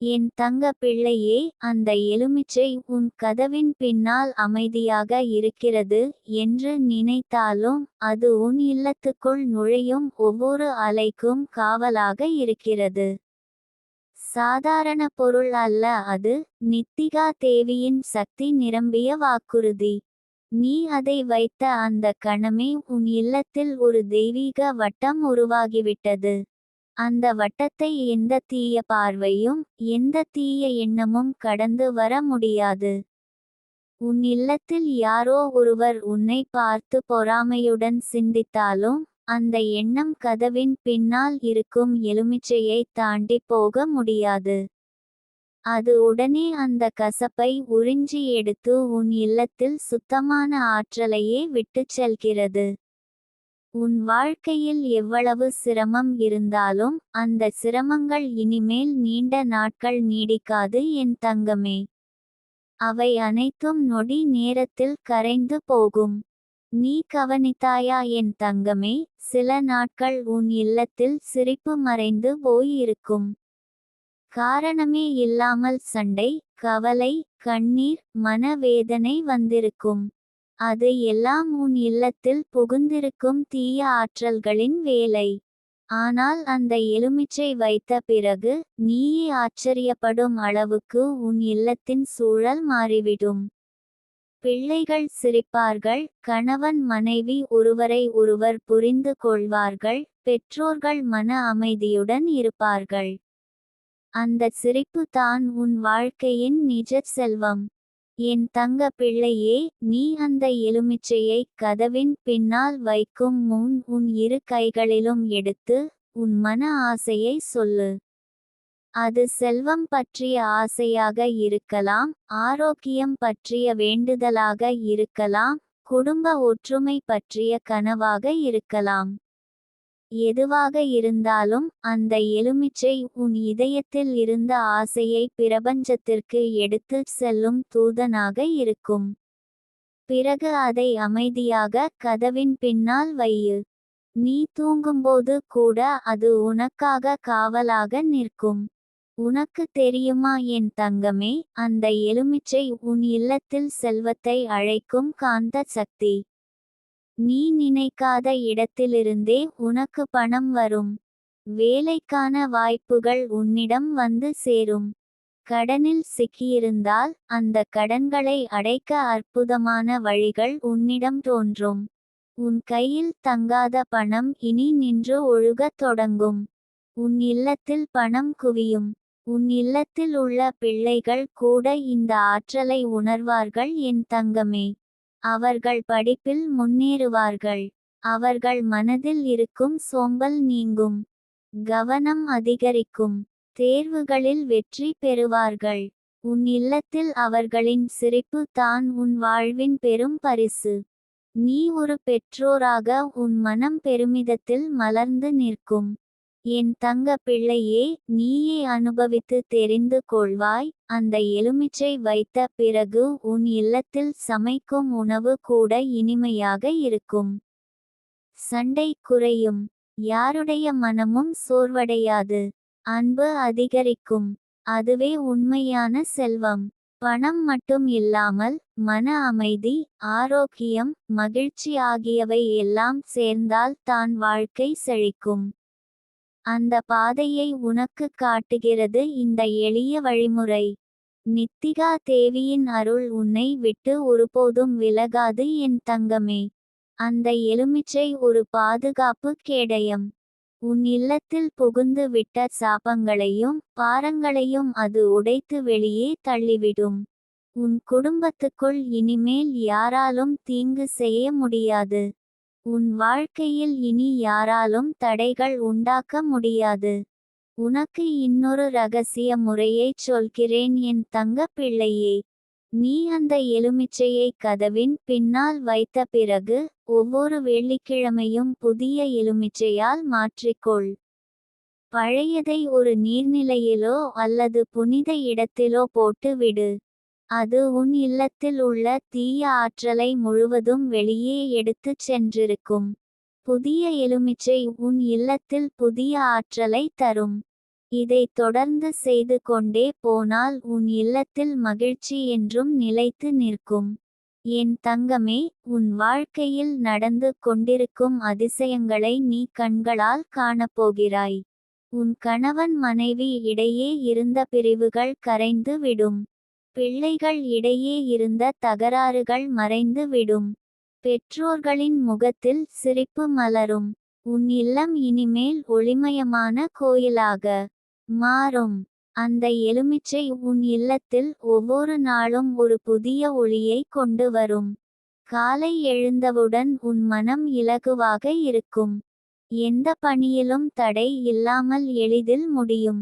என் தங்க பிள்ளையே, அந்த எலுமிச்சை உன் கதவின் பின்னால் அமைதியாக இருக்கிறது என்று நினைத்தாலும் அது உன் இல்லத்துக்குள் நுழையும் ஒவ்வொரு அலைக்கும் காவலாக இருக்கிறது. சாதாரண பொருள் அல்ல அது, நித்திகா தேவியின் சக்தி நிரம்பிய வாக்குறுதி. நீ அதை வைத்த அந்த கணமே உன் இல்லத்தில் ஒரு தெய்வீக வட்டம் உருவாகிவிட்டது. அந்த வட்டத்தை எந்த தீய பார்வையும் எந்த தீய எண்ணமும் கடந்து வர முடியாது. உன் இல்லத்தில் யாரோ ஒருவர் உன்னை பார்த்து பொறாமையுடன் சிந்தித்தாலும் அந்த எண்ணம் கதவின் பின்னால் இருக்கும் எலுமிச்சையை தாண்டி போக முடியாது. அது உடனே அந்த கசப்பை உறிஞ்சி எடுத்து உன் இல்லத்தில் சுத்தமான ஆற்றலையே விட்டுச் செல்கிறது. உன் வாழ்க்கையில் எவ்வளவு சிரமம் இருந்தாலும் அந்த சிரமங்கள் இனிமேல் நீண்ட நாட்கள் நீடிக்காது என் தங்கமே. அவை அனைத்தும் நொடி நேரத்தில் கரைந்து போகும். நீ கவனித்தாயா என் தங்கமே, சில நாட்கள் உன் இல்லத்தில் சிரிப்பு மறைந்து போயிருக்கும். காரணமே இல்லாமல் சண்டை, கவலை, கண்ணீர், மனவேதனை வந்திருக்கும். அது எல்லாம் உன் இல்லத்தில் புகுந்திருக்கும் தீய ஆற்றல்களின் வேலை. ஆனால் அந்த எலுமிச்சை வைத்த பிறகு நீயே ஆச்சரியப்படும் அளவுக்கு உன் இல்லத்தின் சூழல் மாறிவிடும். பிள்ளைகள் சிரிப்பார்கள், கணவன் மனைவி ஒருவரை ஒருவர் புரிந்து கொள்வார்கள், பெற்றோர்கள் மன அமைதியுடன் இருப்பார்கள். அந்த சிரிப்பு தான் உன் வாழ்க்கையின் நிஜ செல்வம். என் தங்க பிள்ளையே, நீ அந்த எலுமிச்சையை கதவின் பின்னால் வைக்கும் முன் உன் இரு கைகளிலும் எடுத்து உன் மன ஆசையை சொல்லு. அது செல்வம் பற்றிய ஆசையாக இருக்கலாம், ஆரோக்கியம் பற்றிய வேண்டுதலாக இருக்கலாம், குடும்ப ஒற்றுமை பற்றிய கனவாக இருக்கலாம். எதுவாக இருந்தாலும் அந்த எலுமிச்சை உன் இதயத்தில் இருந்த ஆசையை பிரபஞ்சத்திற்கு எடுத்துச் செல்லும் தூதனாக இருக்கும். பிறகு அதை அமைதியாக கதவின் பின்னால் வையு. நீ தூங்கும்போது கூட அது உனக்காக காவலாக நிற்கும். உனக்கு தெரியுமா என் தங்கமே, அந்த எலுமிச்சை உன் இல்லத்தில் செல்வத்தை அழைக்கும் காந்த சக்தி. நீ நினைக்காத இடத்திலிருந்தே உனக்கு பணம் வரும். வேலைக்கான வாய்ப்புகள் உன்னிடம் வந்து சேரும். கடனில் சிக்கியிருந்தால் அந்த கடன்களை அடைக்க அற்புதமான வழிகள் உன்னிடம் தோன்றும். உன் கையில் தங்காத பணம் இனி நின்று ஒழுகத் தொடங்கும். உன் இல்லத்தில் பணம் குவியும். உன் இல்லத்தில் உள்ள பிள்ளைகள் கூட இந்த ஆற்றலை உணர்வார்கள் என் தங்கமே. அவர்கள் படிப்பில் முன்னேறுவார்கள். அவர்கள் மனதில் இருக்கும் சோம்பல் நீங்கும். கவனம் அதிகரிக்கும். தேர்வுகளில் வெற்றி பெறுவார்கள். உன் இல்லத்தில் அவர்களின் சிரிப்பு தான் உன் வாழ்வின் பெரும் பரிசு. நீ ஒரு பெற்றோராக உன் மனம் பெருமிதத்தில் மலர்ந்து நிற்கும். என் தங்க பிள்ளையே, நீயே அனுபவித்து தெரிந்து கொள்வாய். அந்த எலுமிச்சை வைத்த பிறகு உன் இல்லத்தில் சமைக்கும் உணவு கூட இனிமையாக இருக்கும். சண்டை குறையும். யாருடைய மனமும் சோர்வடையாது. அன்பு அதிகரிக்கும். அதுவே உண்மையான செல்வம். பணம் மட்டும் இல்லாமல் மன அமைதி, ஆரோக்கியம், மகிழ்ச்சி ஆகியவை எல்லாம் சேர்ந்தால் தான் வாழ்க்கை செழிக்கும். அந்த பாதையை உனக்கு காட்டுகிறது இந்த எளிய வழிமுறை. நித்திகா தேவியின் அருள் உன்னை விட்டு ஒருபோதும் விலகாது என் தங்கமே. அந்த எலுமிச்சை ஒரு பாதுகாப்பு கேடயம். உன் இல்லத்தில் புகுந்து விட்ட சாபங்களையும் பாரங்களையும் அது உடைத்து வெளியே தள்ளிவிடும். உன் குடும்பத்துக்குள் இனிமேல் யாராலும் தீங்கு செய்ய முடியாது. உன் வாழ்க்கையில் இனி யாராலும் தடைகள் உண்டாக்க முடியாது. உனக்கு இன்னொரு ரகசிய முறையைச் சொல்கிறேன் என் தங்க பிள்ளையே. நீ அந்த எலுமிச்சையை கதவின் பின்னால் வைத்த பிறகு ஒவ்வொரு வெள்ளிக்கிழமையும் புதிய எலுமிச்சையால் மாற்றிக்கொள். பழையதை ஒரு நீர்நிலையிலோ அல்லது புனித இடத்திலோ போட்டு விடு. அது உன் இல்லத்தில் உள்ள தீய ஆற்றலை முழுவதும் வெளியே எடுத்துச் சென்றிருக்கும். புதிய எலுமிச்சை உன் இல்லத்தில் புதிய ஆற்றலை தரும். இதை தொடர்ந்து செய்து கொண்டே போனால் உன் இல்லத்தில் மகிழ்ச்சி என்றும் நிலைத்து நிற்கும். என் தங்கமே, உன் வாழ்க்கையில் நடந்து கொண்டிருக்கும் அதிசயங்களை நீ கண்களால் காணப்போகிறாய். உன் கணவன் மனைவி இடையே இருந்த பிரிவுகள் கரைந்து விடும். பிள்ளைகள் இடையே இருந்த தகராறுகள் மறைந்து விடும். பெற்றோர்களின் முகத்தில் சிரிப்பு மலரும். உன் இல்லம் இனிமேல் ஒளிமயமான கோயிலாக மாறும். அந்த எலுமிச்சை உன் இல்லத்தில் ஒவ்வொரு நாளும் ஒரு புதிய ஒளியை கொண்டு வரும். காலை எழுந்தவுடன் உன் மனம் இலகுவாக இருக்கும். எந்த பணியிலும் தடை இல்லாமல் எளிதில் முடியும்.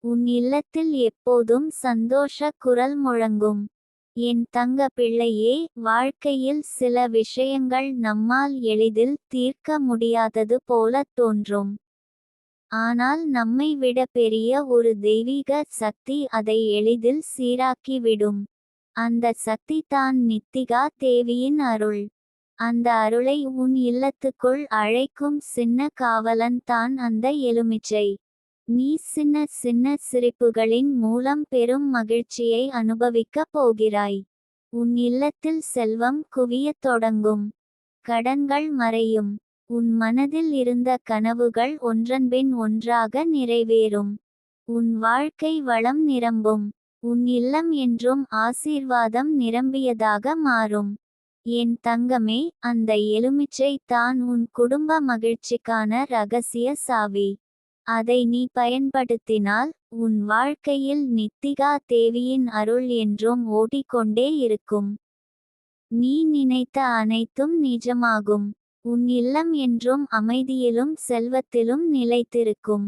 உன் இல்லத்தில் எப்போதும் சந்தோஷ குரல் முழங்கும். என் தங்க பிள்ளையே, வாழ்க்கையில் சில விஷயங்கள் நம்மால் எளிதில் தீர்க்க முடியாதது போல தோன்றும். ஆனால் நம்மை விட பெரிய ஒரு தெய்வீக சக்தி அதை எளிதில் சீராக்கிவிடும். அந்த சக்தி தான் நித்திகா தேவியின் அருள். அந்த அருளை உன் இல்லத்துக்குள் அழைக்கும் சின்ன காவலன் தான் அந்த எலுமிச்சை. நீ சின்ன சின்ன சிரிப்புகளின் மூலம் பெரும் மகிழ்ச்சியை அனுபவிக்கப் போகிறாய். உன் இல்லத்தில் செல்வம் குவியத் தொடங்கும். கடன்கள் மறையும். உன் மனதில் இருந்த கனவுகள் ஒன்றன்பின் ஒன்றாக நிறைவேறும். உன் வாழ்க்கை வளம் நிரம்பும். உன் இல்லம் என்றும் ஆசீர்வாதம் நிரம்பியதாக மாறும். என் தங்கமே, அந்த எலுமிச்சை தான் உன் குடும்ப மகிழ்ச்சிக்கான ரகசிய சாவி. அதை நீ பயன்படுத்தினால் உன் வாழ்க்கையில் நித்திகா தேவியின் அருள் என்றும் ஓடிக்கொண்டே இருக்கும். நீ நினைத்த அனைத்தும் நிஜமாகும். உன் இல்லம் என்றும் அமைதியிலும் செல்வத்திலும் நிலைத்திருக்கும்.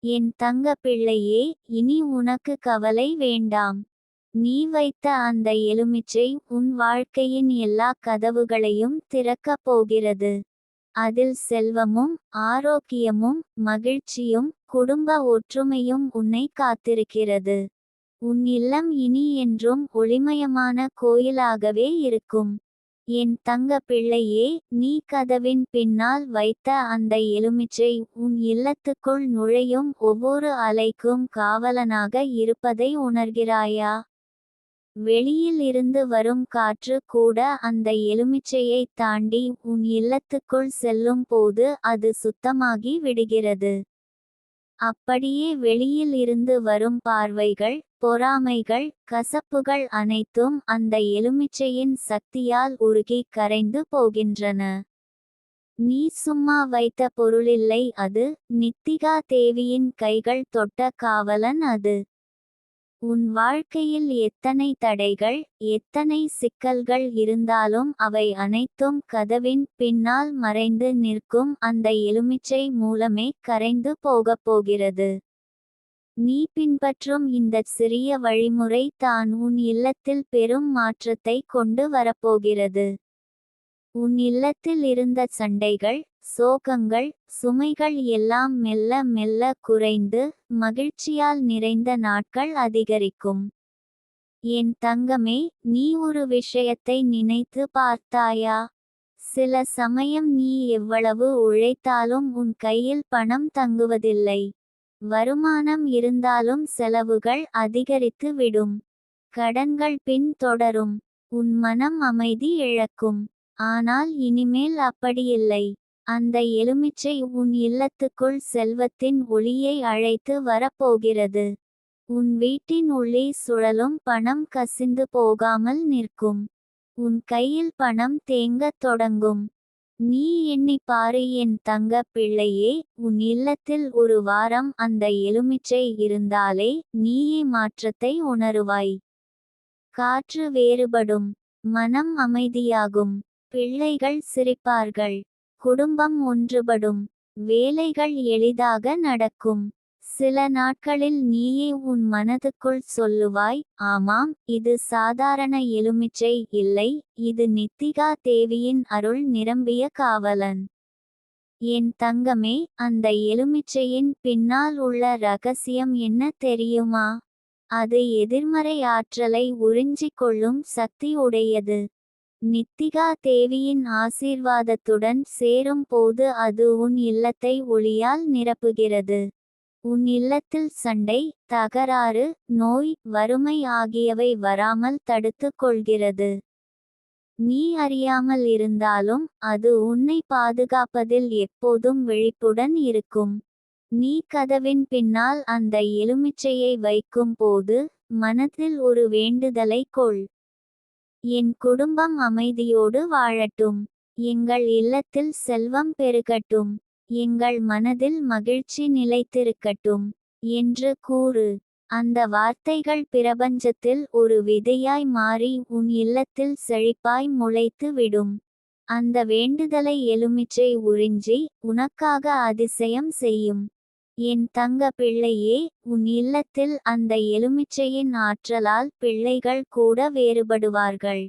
என் தங்க பிள்ளையே, இனி உனக்கு கவலை வேண்டாம். நீ வைத்த அந்த எலுமிச்சை உன் வாழ்க்கையின் எல்லா கதவுகளையும் திறக்கப் போகிறது. அதில் செல்வமும் ஆரோக்கியமும் மகிழ்ச்சியும் குடும்ப ஒற்றுமையும் உன்னை காத்திருக்கிறது. உன் இல்லம் இனி என்றும் ஒளிமயமான கோயிலாகவே இருக்கும். என் தங்க பிள்ளையே, நீ கதவின் பின்னால் வைத்த அந்த எலுமிச்சை உன் இல்லத்துக்குள் நுழையும் ஒவ்வொரு அலைக்கும் காவலனாக இருப்பதை உணர்கிறாயா? வெளியில் இருந்து வரும் காற்று கூட அந்த எலுமிச்சையை தாண்டி உன் இல்லத்துக்குள் செல்லும் போது அது சுத்தமாகி விடுகிறது. அப்படியே வெளியில் இருந்து வரும் பார்வைகள், பொறாமைகள், கசப்புகள் அனைத்தும் அந்த எலுமிச்சையின் சக்தியால் உருகி கரைந்து போகின்றன. நீ சும்மா வைத்த பொருளில்லை அது, நித்திகா தேவியின் கைகள் தொட்ட காவலன் அது. உன் வாழ்க்கையில் எத்தனை தடைகள், எத்தனை சிக்கல்கள் இருந்தாலும் அவை அனைத்தும் கதவின் பின்னால் மறைந்து நிற்கும் அந்த எலுமிச்சை மூலமே கரைந்து போகப் போகிறது. நீ பின்பற்றும் இந்த சிறிய வழிமுறை தான் உன் இல்லத்தில் பெரும் மாற்றத்தை கொண்டு வரப்போகிறது. உன் இல்லத்தில் இருந்த சண்டைகள், சோகங்கள், சுமைகள் எல்லாம் மெல்ல மெல்ல குறைந்து மகிழ்ச்சியால் நிறைந்த நாட்கள் அதிகரிக்கும். என் தங்கமே, நீ ஒரு விஷயத்தை நினைத்து பார்த்தாயா? சில சமயம் நீ எவ்வளவு உழைத்தாலும் உன் கையில் பணம் தங்குவதில்லை. வருமானம் இருந்தாலும் செலவுகள் அதிகரித்து விடும். கடன்கள் பின் தொடரும். உன் மனம் அமைதி இழக்கும். ஆனால் இனிமேல் அப்படியில்லை. அந்த எலுமிச்சை உன் இல்லத்துக்குள் செல்வத்தின் ஒளியை அழைத்து வரப்போகிறது. உன் வீட்டின் உள்ளே சுழலும் பணம் கசிந்து போகாமல் நிற்கும். உன் கையில் பணம் தேங்கத் தொடங்கும். நீ எண்ணிப் பாரு என் தங்க பிள்ளையே, உன் இல்லத்தில் ஒரு வாரம் அந்த எலுமிச்சை இருந்தாலே நீயே மாற்றத்தை உணருவாய். காற்று வேறுபடும். மனம் அமைதியாகும். பிள்ளைகள் சிரிப்பார்கள். குடும்பம் ஒன்றுபடும். வேலைகள் எளிதாக நடக்கும். சில நாட்களில் நீயே உன் மனதுக்குள் சொல்லுவாய், ஆமாம், இது சாதாரண எலுமிச்சை இல்லை, இது நித்திகா தேவியின் அருள் நிரம்பிய காவலன். என் தங்கமே, அந்த எலுமிச்சையின் பின்னால் உள்ள ரகசியம் என்ன தெரியுமா? அது எதிர்மறை ஆற்றலை உறிஞ்சிக் கொள்ளும் சக்தி உடையது. நித்திகா தேவியின் ஆசீர்வாதத்துடன் சேரும் போது அது உன் இல்லத்தை ஒளியால் நிரப்புகிறது. உன் இல்லத்தில் சண்டை, தகராறு, நோய், வறுமை ஆகியவை வராமல் தடுத்துக் கொள்கிறது. நீ அறியாமல் இருந்தாலும் அது உன்னை பாதுகாப்பதில் எப்போதும் விழிப்புடன் இருக்கும். நீ கதவின் பின்னால் அந்த எலுமிச்சையை வைக்கும் போது மனதில் ஒரு வேண்டுதலை கொள். என் குடும்பம் அமைதியோடு வாழட்டும். எங்கள் இல்லத்தில் செல்வம் பெருகட்டும். எங்கள் மனதில் மகிழ்ச்சி நிலைத்திருக்கட்டும் என்று கூறு. அந்த வார்த்தைகள் பிரபஞ்சத்தில் ஒரு விதையாய் மாறி உன் இல்லத்தில் செழிப்பாய் முளைத்து விடும். அந்த வேண்டுதலை எலுமிச்சை உறிஞ்சி உனக்காக அதிசயம் செய்யும். என் தங்க பிள்ளையே, உன் இல்லத்தில் அந்த எலுமிச்சையின் ஆற்றலால் பிள்ளைகள் கூட வேறுபடுவார்கள்.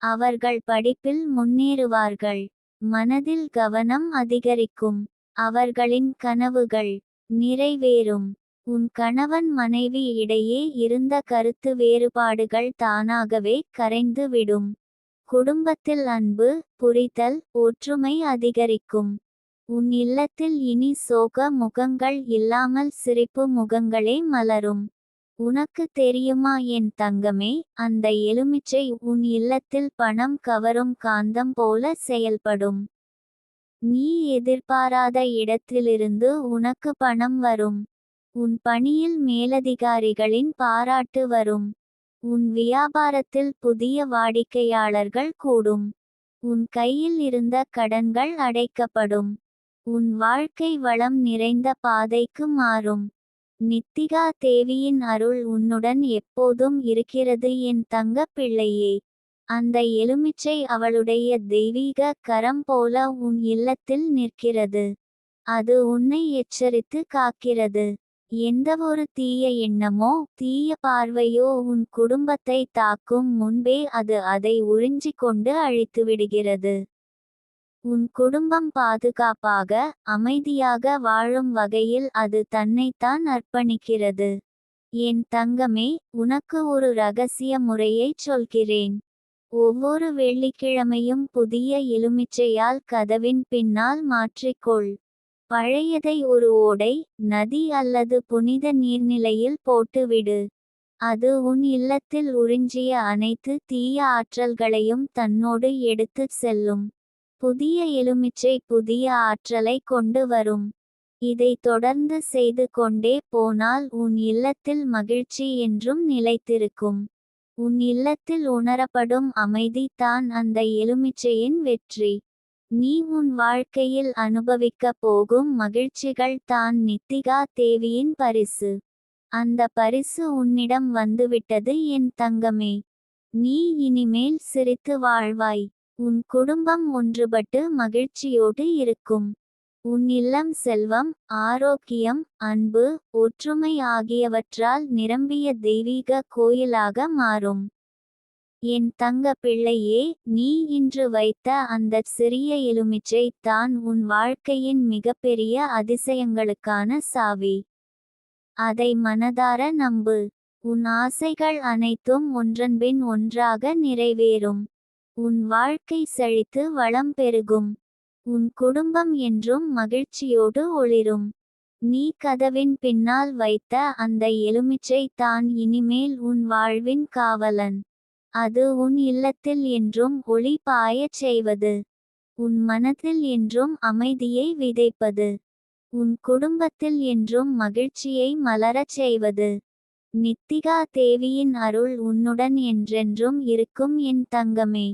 அவர்கள் படிப்பில் முன்னேறுவார்கள். மனதில் கவனம் அதிகரிக்கும். அவர்களின் கனவுகள் நிறைவேறும். உன் கணவன் மனைவி இடையே இருந்த கருத்து வேறுபாடுகள் தானாகவே கரைந்து விடும். குடும்பத்தில் அன்பு, புரிதல், ஒற்றுமை அதிகரிக்கும். உன் இல்லத்தில் இனி சோக முகங்கள் இல்லாமல் சிரிப்பு முகங்களே மலரும். உனக்கு தெரியுமா என் தங்கமே, அந்த எலுமிச்சை உன் இல்லத்தில் பணம் கவரும் காந்தம் போல செயல்படும். நீ எதிர்பாராத இடத்திலிருந்து உனக்கு பணம் வரும். உன் பணியில் மேலதிகாரிகளின் பாராட்டு வரும். உன் வியாபாரத்தில் புதிய வாடிக்கையாளர்கள் கூடும். உன் கையில் இருந்த கடன்கள் அடைக்கப்படும். உன் வாழ்க்கை வளம் நிறைந்த பாதைக்கு மாறும். நித்திகா தேவியின் அருள் உன்னுடன் எப்போதும் இருக்கிறது என் தங்க பிள்ளையே. அந்த எலுமிச்சை அவளுடைய தெய்வீக கரம் போல உன் இல்லத்தில் நிற்கிறது. அது உன்னை எச்சரித்து காக்கிறது. எந்தவொரு தீய எண்ணமோ தீய பார்வையோ உன் குடும்பத்தை தாக்கும் முன்பே அது அதை உறிஞ்சிக்கொண்டு அழித்துவிடுகிறது. உன் குடும்பம் பாதுகாப்பாக, அமைதியாக வாழும் வகையில் அது தன்னைத்தான் அர்ப்பணிக்கிறது. என் தங்கமே, உனக்கு ஒரு ரகசிய முறையைச் சொல்கிறேன். ஒவ்வொரு வெள்ளிக்கிழமையும் புதிய எலுமிச்சையால் கதவின் பின்னால் மாற்றிக்கொள். பழையதை ஒரு ஓடை, நதி அல்லது புனித நீர்நிலையில் போட்டுவிடு. அது உன் இல்லத்தில் உறிஞ்சிய அனைத்து தீய ஆற்றல்களையும் தன்னோடு எடுத்துச் செல்லும். புதிய எலுமிச்சை புதிய ஆற்றலை கொண்டு வரும். இதை தொடர்ந்து செய்து கொண்டே போனால் உன் இல்லத்தில் மகிழ்ச்சி என்றும் நிலைத்திருக்கும். உன் இல்லத்தில் உணரப்படும் அமைதி தான் அந்த எலுமிச்சையின் வெற்றி. நீ உன் வாழ்க்கையில் அனுபவிக்கப் போகும் மகிழ்ச்சிகள் தான் நித்திகா தேவியின் பரிசு. அந்த பரிசு உன்னிடம் வந்துவிட்டது என் தங்கமே. நீ இனிமேல் சிரித்து வாழ்வாய். உன் குடும்பம் ஒன்றுபட்டு மகிழ்ச்சியோடு இருக்கும். உன் இல்லம் செல்வம், ஆரோக்கியம், அன்பு, ஒற்றுமை ஆகியவற்றால் நிரம்பிய தெய்வீக கோயிலாக மாறும். என் தங்க பிள்ளையே, நீ இன்று வைத்த அந்த சிறிய எலுமிச்சை தான் உன் வாழ்க்கையின் மிகப்பெரிய அதிசயங்களுக்கான சாவி. அதை மனதார நம்பு. உன் ஆசைகள் அனைத்தும் ஒன்றன்பின் ஒன்றாக நிறைவேறும். உன் வாழ்க்கை செழித்து வளம் பெருகும். உன் குடும்பம் என்றும் மகிழ்ச்சியோடு ஒளிரும். நீ கதவின் பின்னால் வைத்த அந்த எலுமிச்சை தான் இனிமேல் உன் வாழ்வின் காவலன். அது உன் இல்லத்தில் என்றும் ஒளி பாயச் செய்வது. உன் மனத்தில் என்றும் அமைதியை விதைப்பது. உன் குடும்பத்தில் என்றும் மகிழ்ச்சியை மலரச் செய்வது. நித்திகா தேவியின் அருள் உன்னுடன் என்றென்றும் இருக்கும் என் தங்கமே.